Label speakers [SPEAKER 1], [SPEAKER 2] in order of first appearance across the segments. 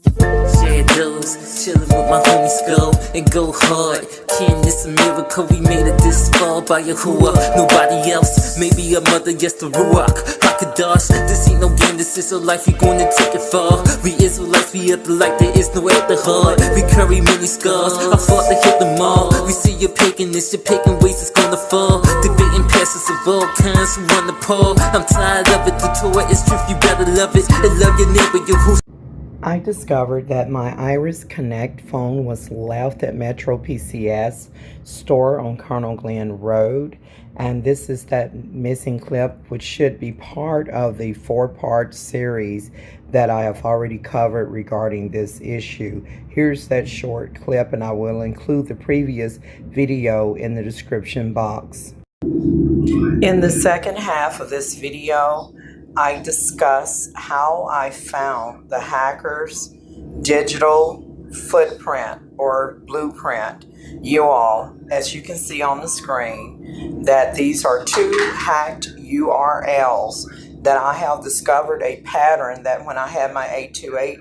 [SPEAKER 1] Shadows, chillin' with my homies go and go hard. Ken, it's a miracle we made it this far by Yahuwah. Nobody else, maybe a mother, yes, the Ruach. Hakadash, this ain't no game, this is a life, we gonna take it far. We Israelites, we up the light, there is no at the heart. We carry many scars, I fought to hit them all. We see your paganness, your pagan ways is gonna fall. Debating passes of all kinds who run the poll. I'm tired of it, the Torah is truth, you better love it. And love your neighbor, Yahuwah.
[SPEAKER 2] I discovered that my Iris Connect phone was left at Metro PCS store on Colonel Glenn Road, and this is that missing clip which should be part of the 4-part series that I have already covered regarding this issue. Here's that short clip, and I will include the previous video in the description box. In the second half of this video, I discuss how I found the hacker's digital footprint or blueprint. You all, as you can see on the screen, that these are 2 hacked URLs that I have discovered a pattern that when I had my 828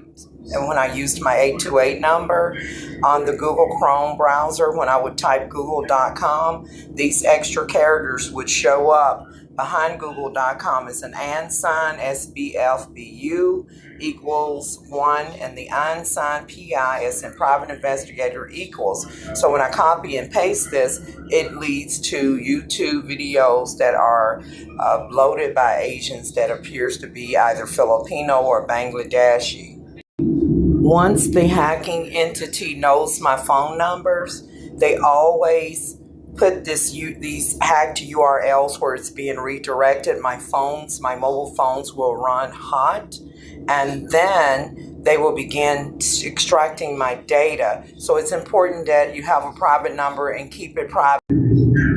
[SPEAKER 2] and when I used my 828 number on the Google Chrome browser, when I would type google.com, these extra characters would show up. Behind google.com is an and sign, SBFBU equals 1, and the and sign PI is in private investigator equals. So when I copy and paste this, it leads to YouTube videos that are loaded by Asians that appears to be either Filipino or Bangladeshi. Once the hacking entity knows my phone numbers, they always put these hacked URLs where it's being redirected. My mobile phones will run hot, and then they will begin extracting my data. So it's important that you have a private number and keep it private.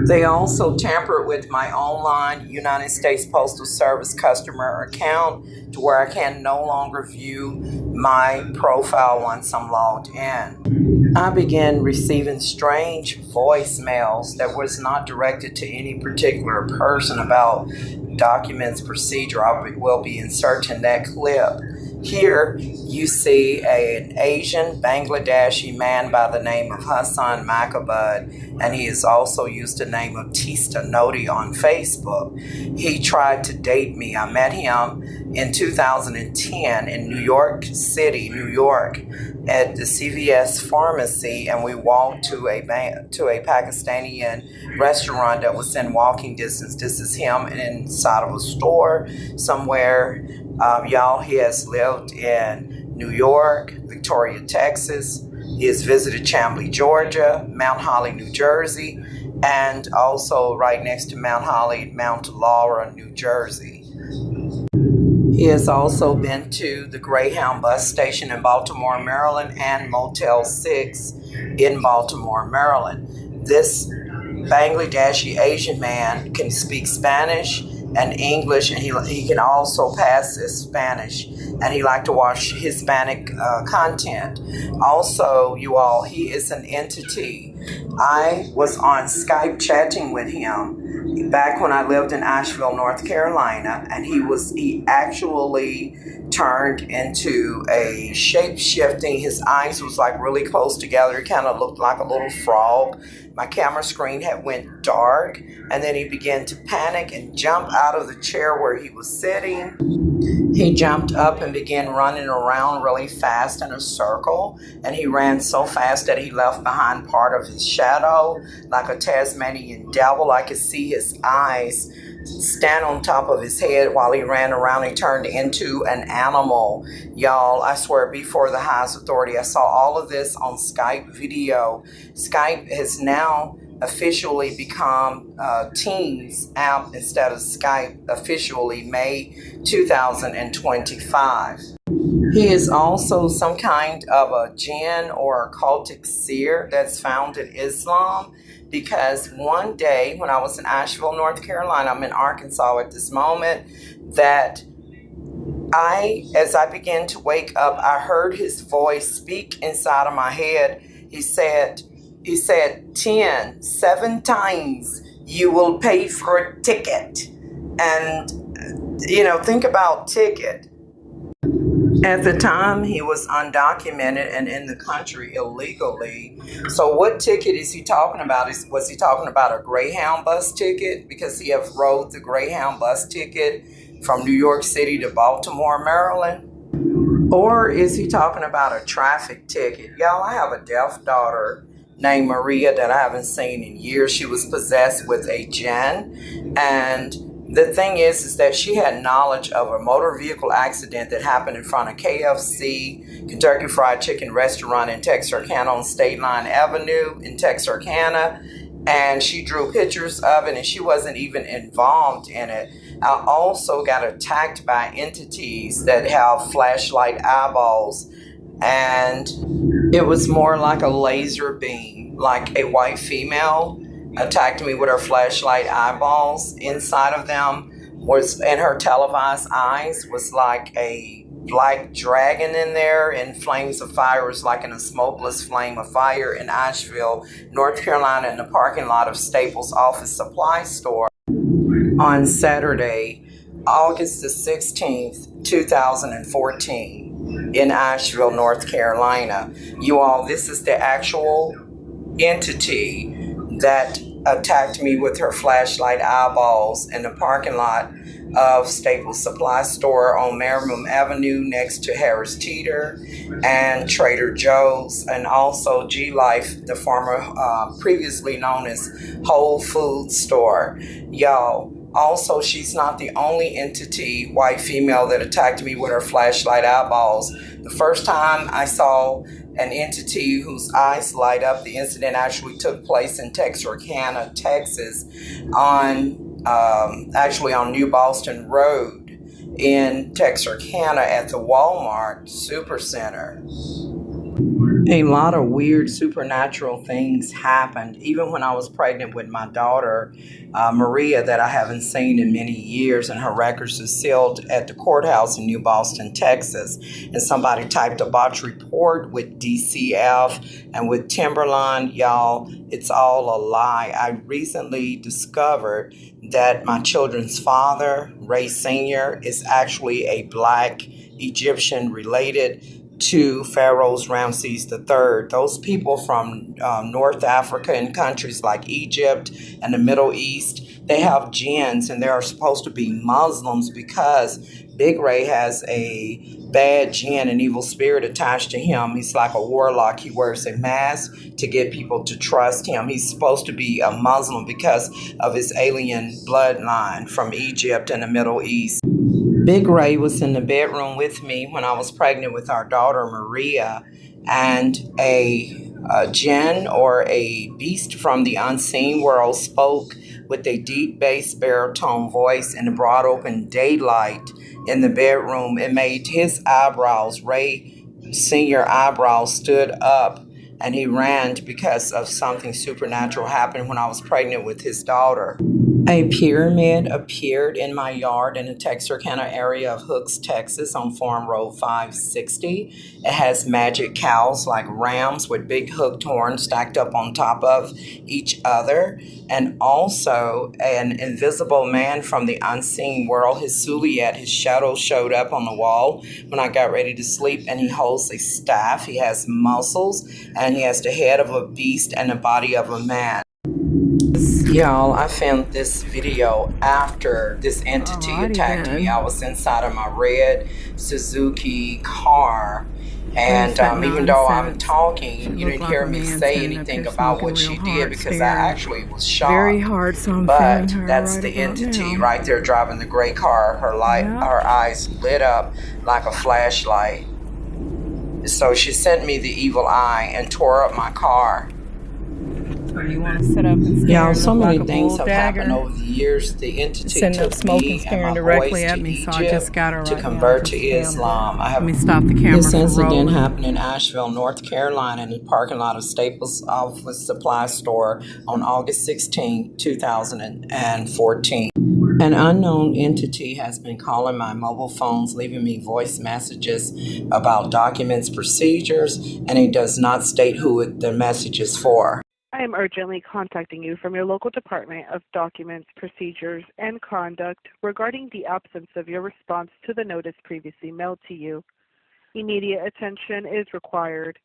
[SPEAKER 2] They also tampered with my online United States Postal Service customer account to where I can no longer view my profile once I'm logged in. I began receiving strange voicemails that was not directed to any particular person about documents procedure. I will be inserting that clip. Here you see an Asian Bangladeshi man by the name of Hassan Makabud, and he has also used the name of Tista Noti on Facebook. He tried to date me. I met him in 2010 in New York City, New York, at the CVS pharmacy, and we walked to a Pakistani restaurant that was in walking distance. This is him inside of a store somewhere. Y'all, he has lived in New York, Victoria, Texas. He has visited Chamblee, Georgia, Mount Holly, New Jersey, and also right next to Mount Holly, Mount Laura, New Jersey. He has also been to the Greyhound bus station in Baltimore, Maryland, and Motel 6 in Baltimore, Maryland. This Bangladeshi Asian man can speak Spanish and English, and he can also pass his Spanish, and he liked to watch Hispanic content. Also, you all, he is an entity. I was on Skype chatting with him back when I lived in Asheville, North Carolina, and he actually turned into a shape-shifting. His eyes was like really close together. He kind of looked like a little frog. My camera screen had went dark, and then he began to panic and jump out of the chair where he was sitting. He jumped up and began running around really fast in a circle, and he ran so fast that he left behind part of his shadow like a Tasmanian devil. I could see his eyes stand on top of his head while he ran around. He turned into an animal. Y'all, I swear before the highest authority, I saw all of this on Skype video. Skype has now officially become Teams app instead of Skype, officially May 2025. He is also some kind of a Jinn or occultic seer that's found in Islam, because one day when I was in Asheville, North Carolina, I'm in Arkansas at this moment, that as I began to wake up, I heard his voice speak inside of my head. He said, 7 times you will pay for a ticket. And, think about ticket. At the time, he was undocumented and in the country illegally. So, what ticket is he talking about? Was he talking about a Greyhound bus ticket? Because he have rode the Greyhound bus ticket from New York City to Baltimore, Maryland? Or is he talking about a traffic ticket? Y'all, I have a deaf daughter named Maria that I haven't seen in years. She was possessed with a Jinn. And the thing is that she had knowledge of a motor vehicle accident that happened in front of KFC, Kentucky Fried Chicken restaurant in Texarkana on State Line Avenue in Texarkana. And she drew pictures of it, and she wasn't even involved in it. I also got attacked by entities that have flashlight eyeballs, and it was more like a laser beam, like a white female attacked me with her flashlight eyeballs. Inside of them was, and her televised eyes was like a black dragon in there, and flames of fire. Was like in a smokeless flame of fire in Asheville, North Carolina, in the parking lot of Staples Office Supply Store on Saturday, August the 16th, 2014, in Asheville, North Carolina. You all, this is the actual entity that attacked me with her flashlight eyeballs in the parking lot of Staples Supply Store on Merriam Avenue next to Harris Teeter and Trader Joe's, and also G Life, the former previously known as Whole Foods store. Y'all, also, she's not the only entity, white female, that attacked me with her flashlight eyeballs. The first time I saw an entity whose eyes light up, the incident actually took place in Texarkana, Texas, actually on New Boston Road in Texarkana at the Walmart Supercenter. A lot of weird supernatural things happened, even when I was pregnant with my daughter, Maria, that I haven't seen in many years, and her records are sealed at the courthouse in New Boston, Texas. And somebody typed a botch report with DCF and with Timberline. Y'all, it's all a lie. I recently discovered that my children's father, Ray Sr., is actually a black Egyptian related to Pharaoh's Ramses III. Those people from North Africa and countries like Egypt and the Middle East, they have jinns, and they are supposed to be Muslims because Big Ray has a bad jinn, an evil spirit attached to him. He's like a warlock. He wears a mask to get people to trust him. He's supposed to be a Muslim because of his alien bloodline from Egypt and the Middle East. Big Ray was in the bedroom with me when I was pregnant with our daughter Maria, and a jinn, or a beast from the unseen world, spoke with a deep bass baritone voice in the broad open daylight in the bedroom. It made his eyebrows, Ray Senior eyebrows, stood up, and he ran because of something supernatural happened when I was pregnant with his daughter. A pyramid appeared in my yard in the Texarkana area of Hooks, Texas on Farm Road 560. It has magic cows like rams with big hooked horns stacked up on top of each other. And also an invisible man from the unseen world, his silhouette, his shadow showed up on the wall when I got ready to sleep, and he holds a staff. He has muscles, and he has the head of a beast and the body of a man. Y'all, I filmed this video after this entity attacked me. I was inside of my red Suzuki car, and even though I'm talking, you didn't hear me say anything about what she did because I actually was shocked.
[SPEAKER 3] Very hard, so I'm
[SPEAKER 2] but
[SPEAKER 3] her
[SPEAKER 2] that's
[SPEAKER 3] right
[SPEAKER 2] the entity
[SPEAKER 3] now.
[SPEAKER 2] right there driving the gray car. Her eyes lit up like a flashlight. So she sent me the evil eye and tore up my car.
[SPEAKER 3] You want to sit up and stare?
[SPEAKER 2] Y'all, so many
[SPEAKER 3] like
[SPEAKER 2] things have
[SPEAKER 3] dagger.
[SPEAKER 2] happened over the years. The entity
[SPEAKER 3] Sitting up
[SPEAKER 2] took
[SPEAKER 3] smoking,
[SPEAKER 2] me
[SPEAKER 3] staring
[SPEAKER 2] and my
[SPEAKER 3] directly
[SPEAKER 2] boys
[SPEAKER 3] at
[SPEAKER 2] to
[SPEAKER 3] me, so I
[SPEAKER 2] Egypt
[SPEAKER 3] just got her
[SPEAKER 2] to
[SPEAKER 3] right
[SPEAKER 2] convert
[SPEAKER 3] now.
[SPEAKER 2] to Islam.
[SPEAKER 3] Let me stop the camera.
[SPEAKER 2] This
[SPEAKER 3] from
[SPEAKER 2] incident
[SPEAKER 3] rolling.
[SPEAKER 2] happened in Asheville, North Carolina, in the parking lot of Staples Office Supply Store on August 16, 2014. An unknown entity has been calling my mobile phones, leaving me voice messages about documents, procedures, and it does not state who the message is for.
[SPEAKER 4] I am urgently contacting you from your local Department of Documents, Procedures, and Conduct regarding the absence of your response to the notice previously mailed to you. Immediate attention is required.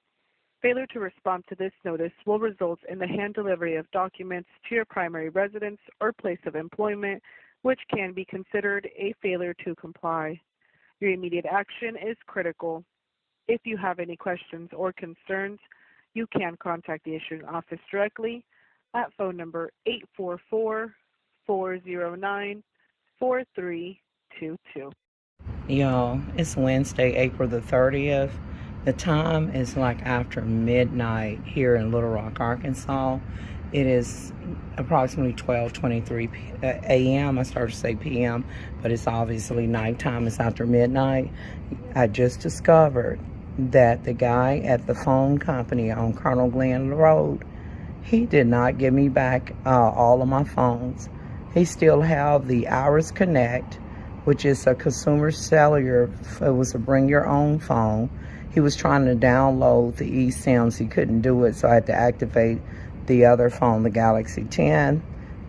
[SPEAKER 4] Failure to respond to this notice will result in the hand delivery of documents to your primary residence or place of employment, which can be considered a failure to comply. Your immediate action is critical. If you have any questions or concerns, you can contact the issuing office directly at phone number 844-409-4322.
[SPEAKER 2] Y'all, it's Wednesday, April the 30th. The time is like after midnight here in Little Rock, Arkansas. It is approximately 12:23 a.m. I started to say p.m., but it's obviously nighttime. It's after midnight. I just discovered that the guy at the phone company on Colonel Glenn Road, he did not give me back all of my phones. He still have the Iris Connect, which is a consumer cellular. It was a bring your own phone. He was trying to download the eSIMs. He couldn't do it, so I had to activate the other phone, the Galaxy 10.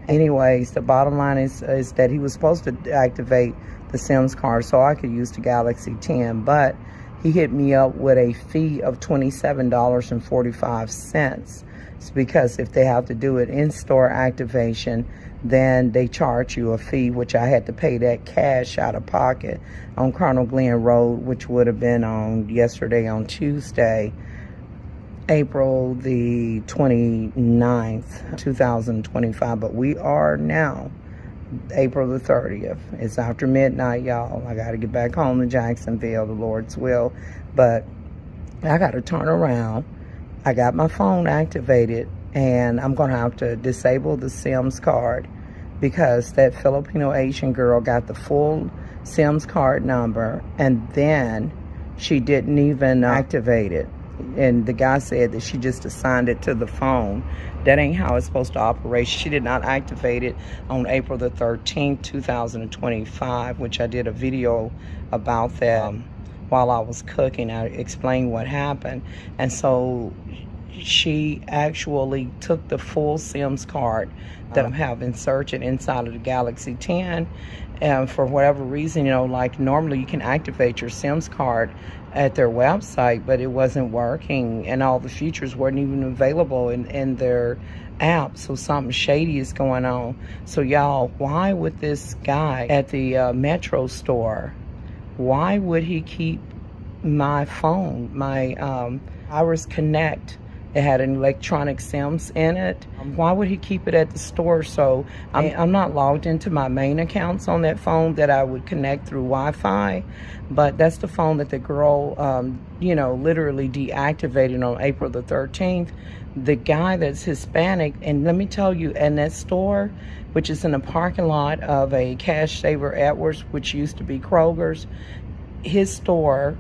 [SPEAKER 2] Anyways, the bottom line is that he was supposed to activate the SIMs card so I could use the Galaxy 10, but he hit me up with a fee of $27.45. It's because if they have to do it in-store activation, then they charge you a fee, which I had to pay that cash out of pocket on Colonel Glenn Road, which would have been on Tuesday, April the 29th, 2025. But we are now April the 30th. It's after midnight, y'all. I got to get back home to Jacksonville, the Lord's will. But I got to turn around. I got my phone activated, and I'm going to have to disable the SIMs card because that Filipino Asian girl got the full SIMs card number, and then she didn't even activate it. And the guy said that she just assigned it to the phone. That ain't how it's supposed to operate. She did not activate it on April the 13th, 2025, which I did a video about that while I was cooking. I explained what happened. And so she actually took the full SIMs card that I have inserted inside of the Galaxy 10. And for whatever reason, like normally you can activate your SIMs card at their website, but it wasn't working, and all the features weren't even available in their app. So something shady is going on. So y'all, why would this guy at the Metro store, why would he keep my phone, my Iris Connect? It had an electronic SIMs in it. Why would he keep it at the store? So I'm not logged into my main accounts on that phone that I would connect through Wi-Fi, but that's the phone that the girl, literally deactivated on April the 13th. The guy that's Hispanic, and let me tell you, in that store, which is in the parking lot of a Cash Saver Edwards, which used to be Kroger's, his store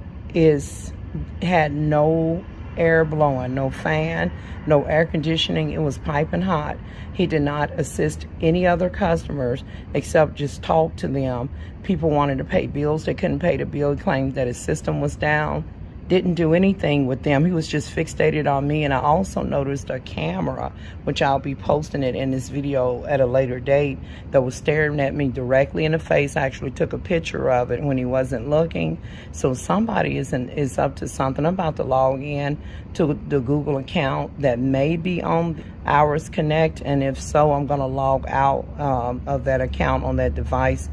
[SPEAKER 2] had no air blowing, no fan, no air conditioning. It was piping hot. He did not assist any other customers except just talk to them. People wanted to pay bills. They couldn't pay the bill. He claimed that his system was down. Didn't do anything with them. He was just fixated on me. And I also noticed a camera, which I'll be posting it in this video at a later date, that was staring at me directly in the face. I actually took a picture of it when he wasn't looking. So somebody is up to something. I'm about to log in to the Google account that may be on Iris Connect, and if so, I'm going to log out of that account on that device,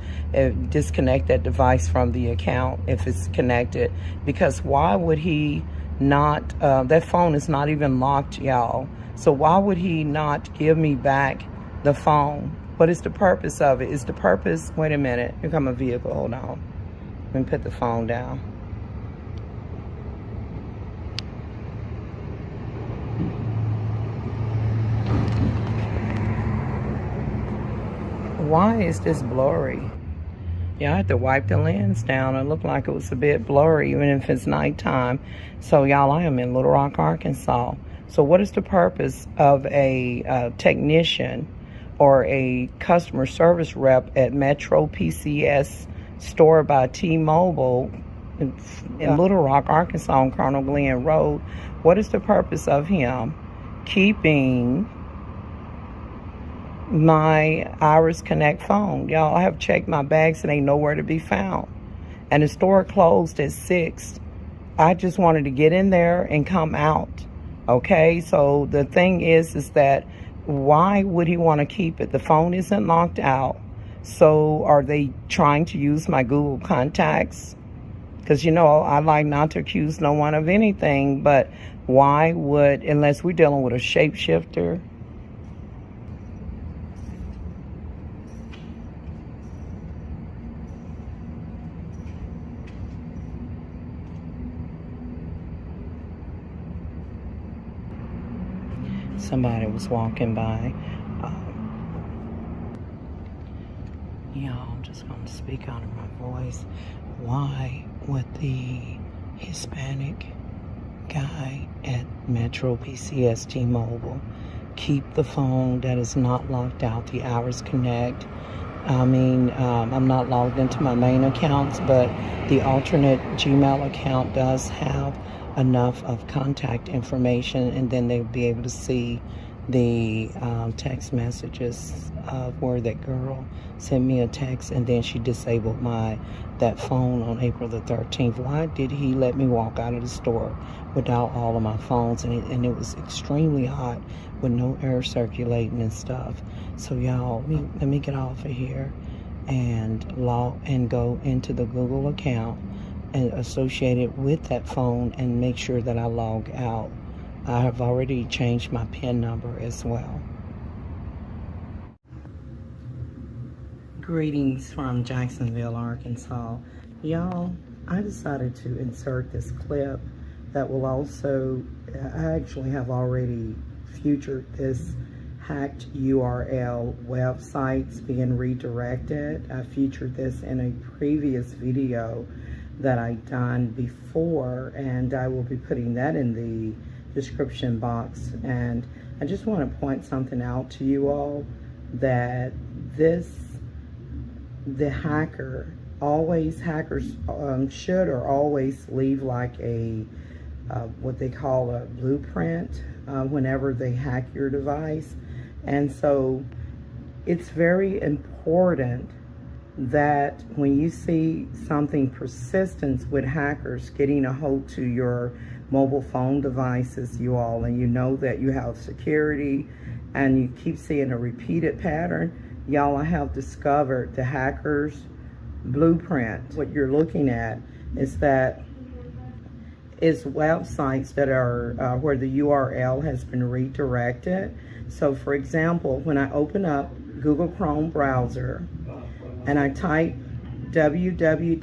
[SPEAKER 2] disconnect that device from the account if it's connected, because why would he not, that phone is not even locked, y'all, so why would he not give me back the phone? What is the purpose of it? Is the purpose, wait a minute, here come a vehicle, hold on, let me put the phone down. Why is this blurry? Yeah, I had to wipe the lens down. It looked like it was a bit blurry, even if it's nighttime. So, y'all, I am in Little Rock, Arkansas. So what is the purpose of a technician or a customer service rep at Metro PCS store by T-Mobile in Little Rock, Arkansas on Colonel Glenn Road? What is the purpose of him keeping my Iris Connect phone? Y'all, I have checked my bags and ain't nowhere to be found. And the store closed at 6 I just wanted to get in there and come out. Okay, so the thing is that why would he want to keep it? The phone isn't locked out. So are they trying to use my Google contacts? Because, you know, I like not to accuse no one of anything, but why would, unless we're dealing with a shapeshifter? Somebody was walking by. I'm just going to speak out of my voice. Why would the Hispanic guy at Metro PCS T-Mobile keep the phone that is not locked out, the Iris Connect? I mean, I'm not logged into my main accounts, but the alternate Gmail account does have enough of contact information, and then they'll be able to see the text messages of where that girl sent me a text, and then she disabled that phone on April the 13th. Why did he let me walk out of the store without all of my phones? And it was extremely hot with no air circulating and stuff. So y'all, let me get off of here and go into the Google account and associate it with that phone and make sure that I log out. I have already changed my PIN number as well. Greetings from Jacksonville, Arkansas. Y'all, I decided to insert this clip that will also, I actually have already featured this hacked URL websites being redirected. I featured this in a previous video that I done before, and I will be putting that in the description box. And I just want to point something out to you all, that the hackers should or always leave like a what they call a blueprint whenever they hack your device. And so it's very important that when you see something persistent with hackers getting a hold to your mobile phone devices, you all, and you know that you have security and you keep seeing a repeated pattern, y'all, I have discovered the hackers blueprint. What you're looking at is that it's websites that are where the URL has been redirected. So for example, when I open up Google Chrome browser and I type www.google.com,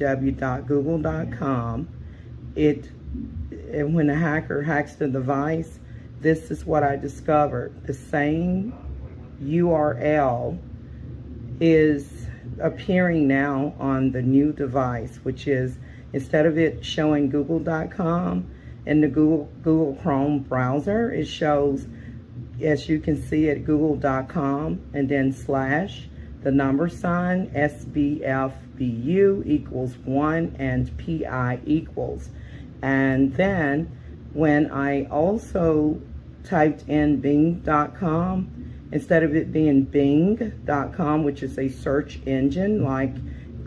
[SPEAKER 2] and when the hacker hacks the device, this is what I discovered. The same URL is appearing now on the new device, which is, instead of it showing google.com in the Google Chrome browser, it shows, as you can see, at google.com and then slash the number sign SBFBU equals 1 and PI equals. And then when I also typed in bing.com, instead of it being bing.com, which is a search engine like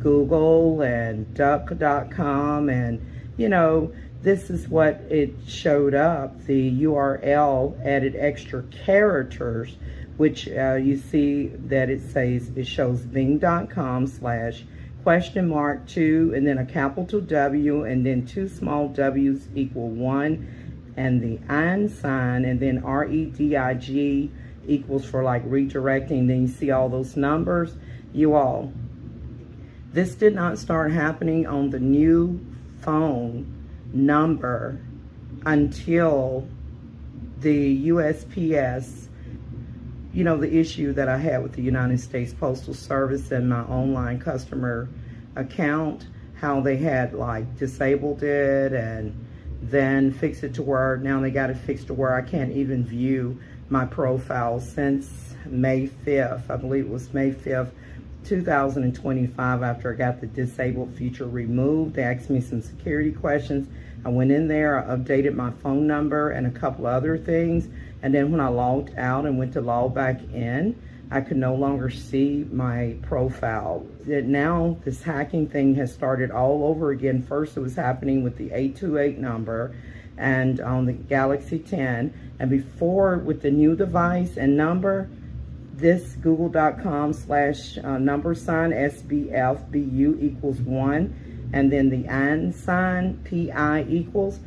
[SPEAKER 2] Google and duck.com, and you know, this is what it showed up. The URL added extra characters, which you see that it shows bing.com slash $2 and then a capital W and then 2 small W's equal 1 and the and sign, and then REDIG equals for like redirecting. Then you see all those numbers. You all, this did not start happening on the new phone number until the USPS, you know, the issue that I had with the United States Postal Service and my online customer account, how they had like disabled it and then fixed it to where now they got it fixed to where I can't even view my profile since May 5th. I believe it was May 5th, 2025, after I got the disabled feature removed. They asked me some security questions. I went in there, I updated my phone number and a couple other things. And then when I logged out and went to log back in, I could no longer see my profile. Now this hacking thing has started all over again. First it was happening with the 828 number and on the Galaxy 10, and before with the new device and number, this google.com/number sign SBFBU equals 1, and then the and sign PI equals.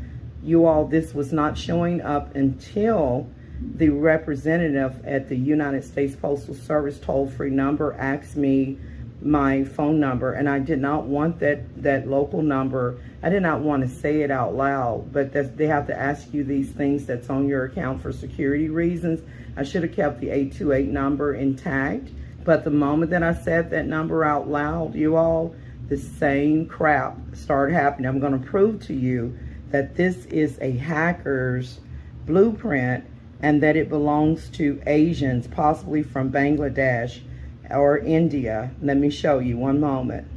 [SPEAKER 2] You all, this was not showing up until the representative at the United States Postal Service toll-free number asked me my phone number, and I did not want that local number. I did not want to say it out loud, but they have to ask you these things that's on your account for security reasons. I should have kept the 828 number intact, but the moment that I said that number out loud, you all, the same crap started happening. I'm going to prove to you that this is a hacker's blueprint and that it belongs to Asians, possibly from Bangladesh or India. Let me show you, one moment.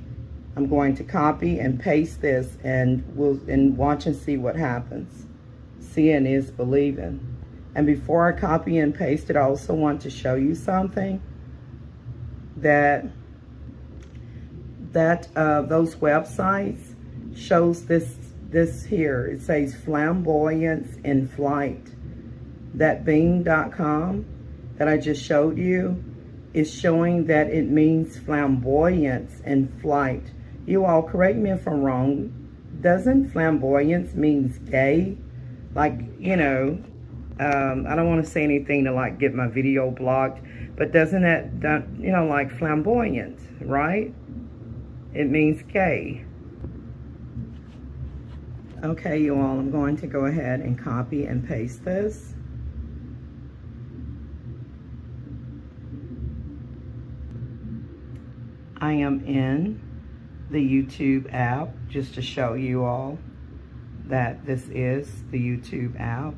[SPEAKER 2] I'm going to copy and paste this, and we'll watch and see what happens. Seeing is believing. And before I copy and paste it, I also want to show you something that those websites shows this here. It says flamboyance in flight. That Bing.com that I just showed you is showing that it means flamboyance in flight. You all, correct me if I'm wrong, doesn't flamboyance means gay? Like, you know, I don't want to say anything to like get my video blocked, but doesn't that, you know, like flamboyant, right? It means gay. Okay, you all, I'm going to go ahead and copy and paste this. I am in the YouTube app just to show you all that this is the YouTube app,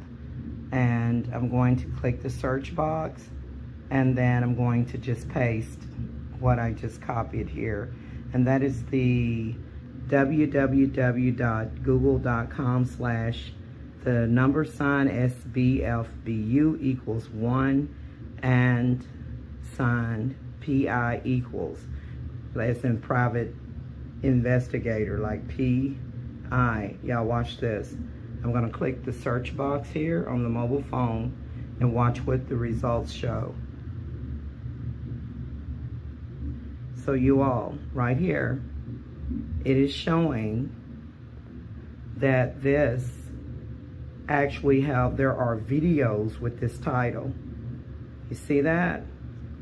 [SPEAKER 2] and I'm going to click the search box, and then I'm going to just paste what I just copied here, and that is the www.google.com/the # SBFBU = 1 and signed PI equals. As in private investigator, like PI. Y'all watch this. I'm gonna click the search box here on the mobile phone and watch what the results show. So you all, right here, it is showing that this actually there are videos with this title. You see that?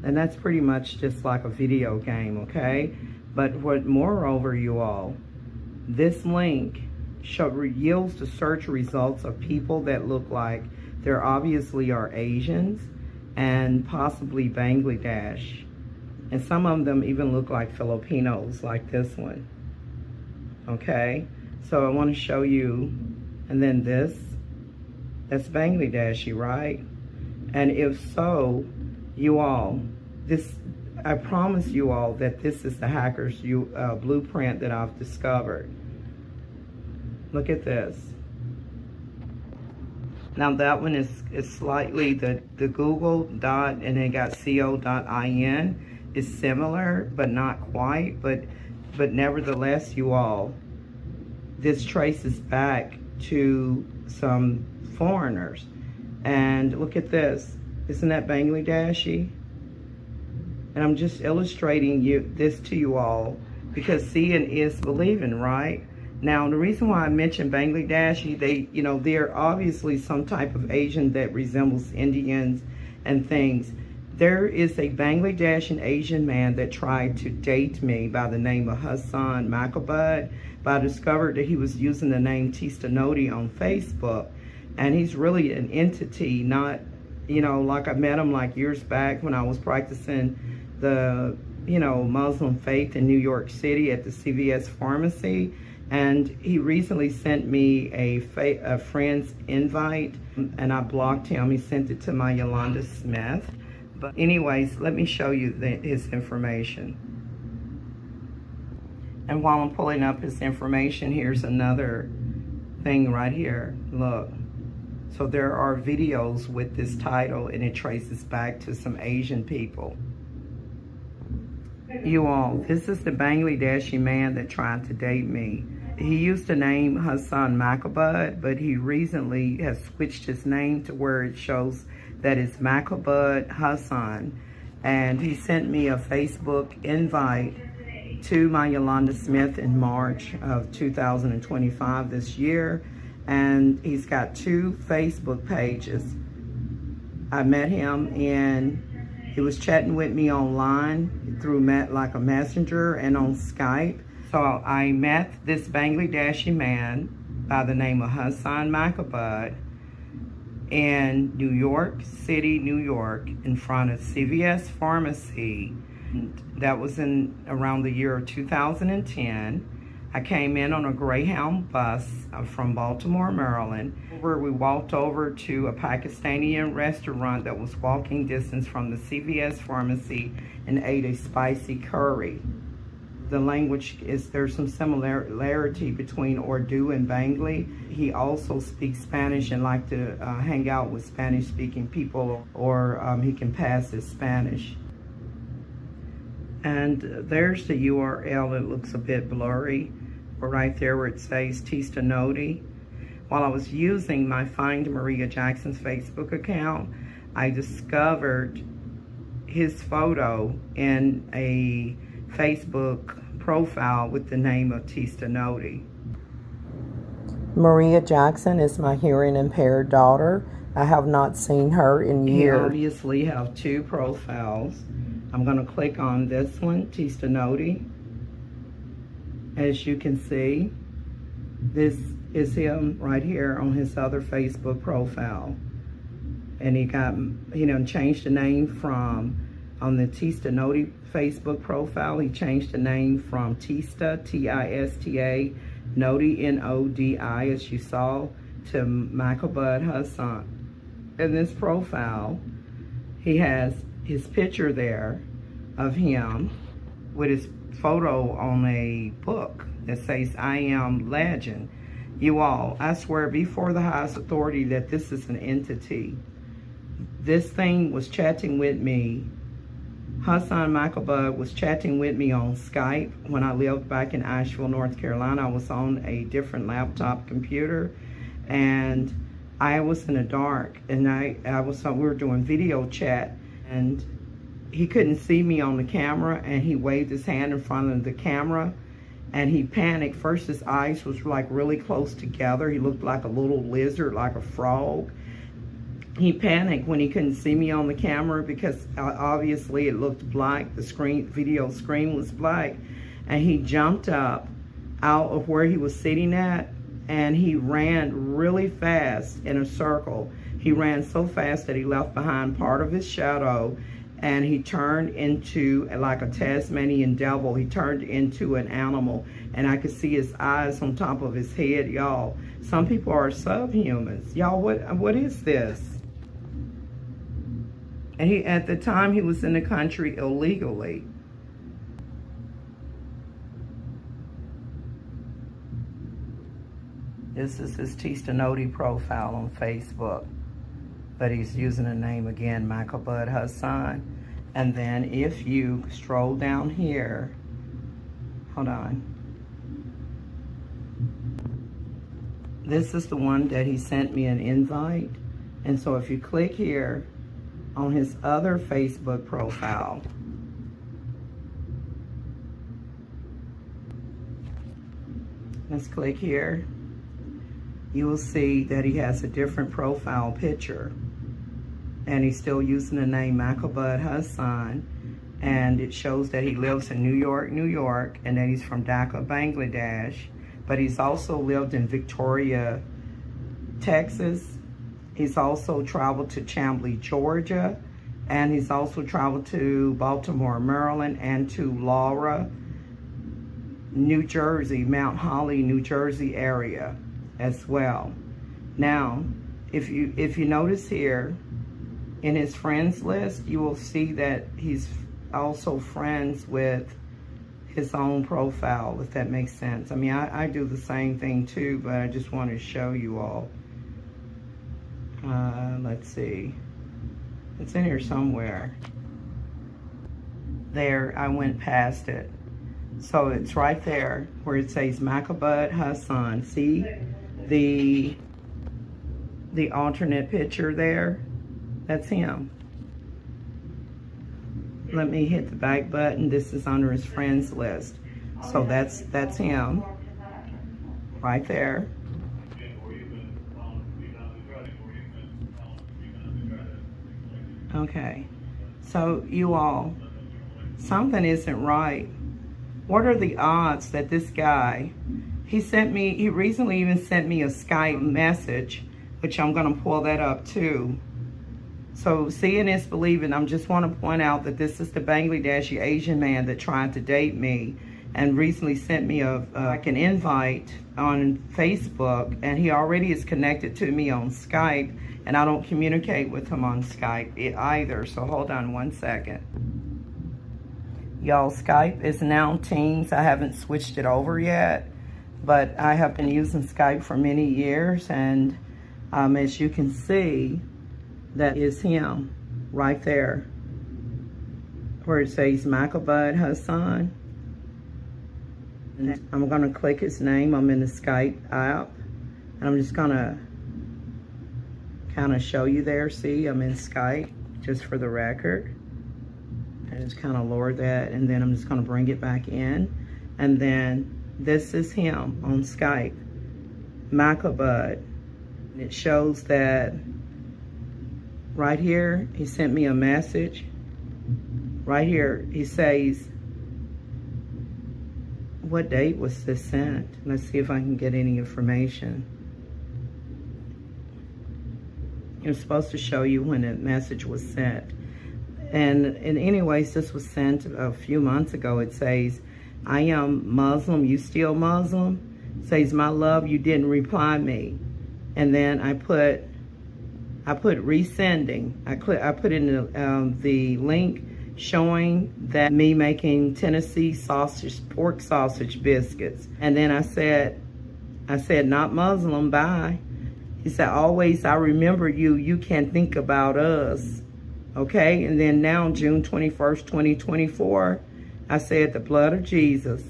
[SPEAKER 2] And that's pretty much just like a video game, okay? But moreover, you all, this link yields the search results of people that look like there obviously are Asians and possibly Bangladesh. And some of them even look like Filipinos, like this one, okay? So I want to show you, and then that's Bangladeshi, right? And if so, you all, I promise you all that this is the hacker's blueprint that I've discovered. Look at this. Now that one is slightly, the Google dot and then got co.in is similar, but not quite, but nevertheless, you all, this traces back to some foreigners. And look at this. Isn't that Bangladeshi? And I'm just illustrating this to you all because seeing is believing, right? Now, the reason why I mentioned Bangladeshi, they're obviously some type of Asian that resembles Indians and things. There is a Bangladeshi Asian man that tried to date me by the name of Hassan Makabud, but I discovered that he was using the name Tista on Facebook. And he's really an entity, not, like I met him like years back when I was practicing the, Muslim faith in New York City at the CVS pharmacy. And he recently sent me a friend's invite, and I blocked him. He sent it to my Yolanda Smith. But anyways, let me show you his information. And while I'm pulling up his information, here's another thing right here. Look. So there are videos with this title, and it traces back to some Asian people. You all, this is the Bangladeshi man that tried to date me. He used to name Hassan Makabud, but he recently has switched his name to where it shows that it's Makabud Hassan. And he sent me a Facebook invite to my Yolanda Smith in March of 2025 this year. And he's got 2 Facebook pages. I met him and he was chatting with me online through like a messenger and on Skype. So I met this Bangladeshi man by the name of Hassan Makabud in New York City, New York, in front of CVS Pharmacy. That was in around the year 2010. I came in on a Greyhound bus from Baltimore, Maryland, where we walked over to a Pakistani restaurant that was walking distance from the CVS Pharmacy and ate a spicy curry. The language there's some similarity between Urdu and Bengali. He also speaks Spanish and likes to hang out with Spanish-speaking people, or he can pass his Spanish. And there's the URL. It looks a bit blurry, but right there where it says Tista Noti. While I was using my Find Maria Jackson's Facebook account, I discovered his photo in a Facebook profile with the name of Tista Noti. Maria Jackson is my hearing impaired daughter. I have not seen her in years. You obviously have 2 profiles. I'm going to click on this one, Tista Noti. As you can see, this is him right here on his other Facebook profile. And he got, changed the name from, on the Tista Noti Facebook profile, he changed the name from Tista, T-I-S-T-A, Noti, N-O-D-I, as you saw, to Makabud Hassan. In this profile, he has his picture there of him with his photo on a book that says, I am legend. You all, I swear before the highest authority that this is an entity. This thing was chatting with me. Hassan Makabud was chatting with me on Skype when I lived back in Asheville, North Carolina. I was on a different laptop computer and I was in the dark, and we were doing video chat, and he couldn't see me on the camera, and he waved his hand in front of the camera and he panicked. First his eyes was like really close together. He looked like a little lizard, like a frog. He panicked when he couldn't see me on the camera because obviously it looked black. The video screen was black. And he jumped up out of where he was sitting at and he ran really fast in a circle. He ran so fast that he left behind part of his shadow, and he turned into like a Tasmanian devil. He turned into an animal, and I could see his eyes on top of his head, y'all. Some people are subhumans. Y'all, what is this? And at the time, he was in the country illegally. This is his Tista Noti profile on Facebook. But he's using the name again, Makabud Hassan. And then if you stroll down here, hold on. This is the one that he sent me an invite. And so if you click here on his other Facebook profile, let's click here. You will see that he has a different profile picture, and he's still using the name Makabud Hassan, and it shows that he lives in New York, and that he's from Dhaka, Bangladesh, but he's also lived in Victoria, Texas. He's also traveled to Chamblee, Georgia, and he's also traveled to Baltimore, Maryland, and to Laura, New Jersey, Mount Holly, New Jersey area as well. Now, if you notice here in his friends list, you will see that he's also friends with his own profile, if that makes sense. I mean, I do the same thing too, but I just want to show you all. Let's see. It's in here somewhere. there. I went past it. So it's right there where it says Makabud Hassan. See the alternate picture there? That's him. Let me hit the back button. This is under his friends list. So that's him right there. Okay, so you all, something isn't right. What are the odds that this guy, he recently even sent me a Skype message, which I'm gonna pull that up too. So seeing is believing. I just want to point out that this is the Bangladeshi Asian man that tried to date me and recently sent me like an invite on Facebook, and he already is connected to me on Skype, and I don't communicate with him on Skype either. So hold on one second. Y'all, Skype is now Teams. I haven't switched it over yet, but I have been using Skype for many years, and as you can see, that is him right there where it says Makabud Hassan. And I'm gonna click his name. I'm in the Skype app, and I'm just gonna kind of show you there. See, I'm in Skype, just for the record. I just kind of lower that, and then I'm just gonna bring it back in. And then this is him on Skype, Makabud. And it shows that right here, he sent me a message. Right here, he says, what date was this sent? Let's see if I can get any information. It was supposed to show you when the message was sent. And anyways, this was sent a few months ago. It says, I am Muslim, you still Muslim? It says, my love, you didn't reply me. And then I put resending. I put in the link showing that me making Tennessee pork sausage biscuits. And then I said, not Muslim, bye. He said, always I remember you, you can think about us. Okay, and then now June 21st, 2024, I said the blood of Jesus.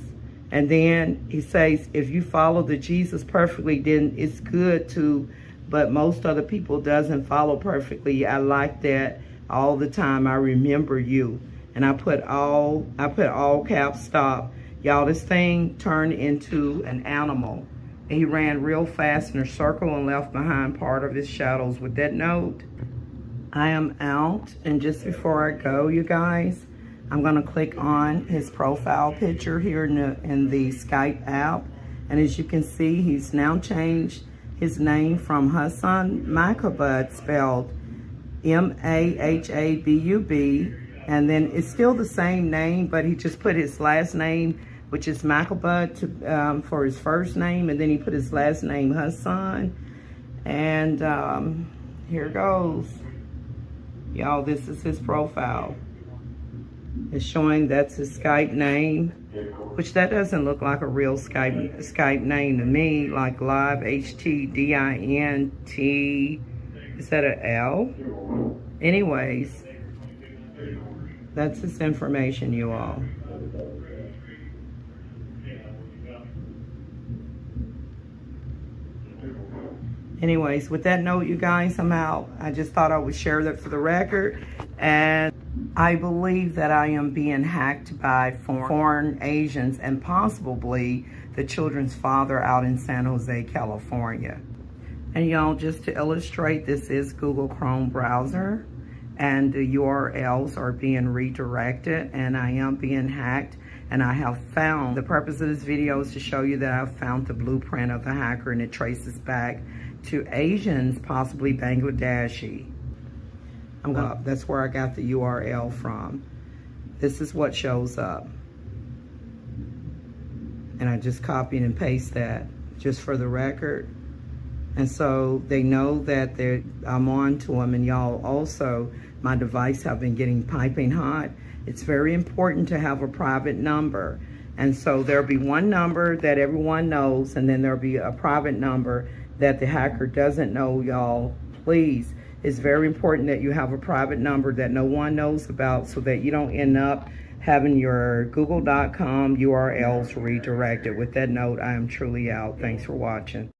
[SPEAKER 2] And then he says, if you follow the Jesus perfectly, then it's good to, but most other people doesn't follow perfectly. I like that all the time. I remember you. And I put all caps stop. Y'all, this thing turned into an animal. And he ran real fast in a circle and left behind part of his shadows with that note. I am out, and just before I go, you guys, I'm gonna click on his profile picture here in the Skype app. And as you can see, he's now changed his name from Hassan Makabud, spelled M-A-H-A-B-U-B, and then it's still the same name, but he just put his last name, which is Makabud, for his first name, and then he put his last name Hassan. And here goes. Y'all, this is his profile. It's showing that's his Skype name, which that doesn't look like a real Skype name to me, like Live HTDINT. Is that an L? Anyways, that's his information, you all. Anyways, with that note, you guys, I'm out. I just thought I would share that for the record. And I believe that I am being hacked by foreign Asians and possibly the children's father out in San Jose, California. And y'all, just to illustrate, this is Google Chrome browser, and the URLs are being redirected, and I am being hacked. And I have found, the purpose of this video is to show you that I've found the blueprint of the hacker, and it traces back to Asians, possibly Bangladeshi. That's where I got the URL from. This is what shows up. And I just copied and paste that just for the record. And so they know that I'm on to them. And y'all, also, my device have been getting piping hot. It's very important to have a private number. And so there'll be one number that everyone knows, and then there'll be a private number that the hacker doesn't know, y'all. Please, it's very important that you have a private number that no one knows about, so that you don't end up having your google.com URLs redirected. With that note, I am truly out. Thanks for watching.